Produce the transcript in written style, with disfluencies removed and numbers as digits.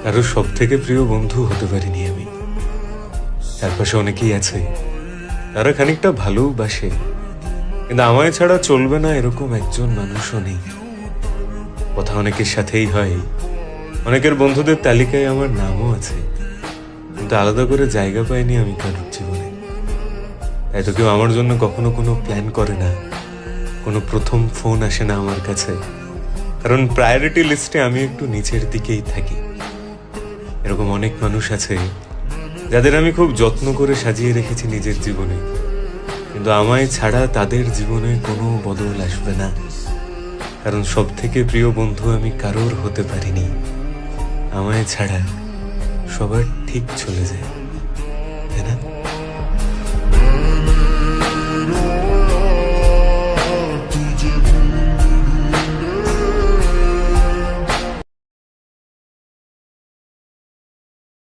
কারো সব থেকে প্রিয় বন্ধু হতে পারিনি আমি। চারপাশে অনেকেই আছে, তারা খানিকটা ভালোবাসে, কিন্তু আমায় ছাড়া চলবে না এরকম একজন মানুষও নেই। কথা অনেকের সাথেই হয়, অনেকের বন্ধুদের তালিকায় আমার নামও আছে, কিন্তু আলাদা করে জায়গা পাইনি আমি কারোর জীবনে। তাই তো কেউ আমার জন্য কখনো কোনো প্ল্যান করে না, কোনো প্রথম ফোন আসে না আমার কাছে, কারণ প্রায়োরিটি লিস্টে আমি একটু নিচের দিকেই থাকি। এরকম অনেক মানুষ আছে যাদের আমি খুব যত্ন করে সাজিয়ে রেখেছি নিজের জীবনে, কিন্তু আমায় ছাড়া তাদের জীবনে কোনো বদল আসবে না, কারণ সব থেকে প্রিয় বন্ধু আমি কারোর হতে পারিনি। আমায় ছাড়া সবার ঠিক চলে যায়।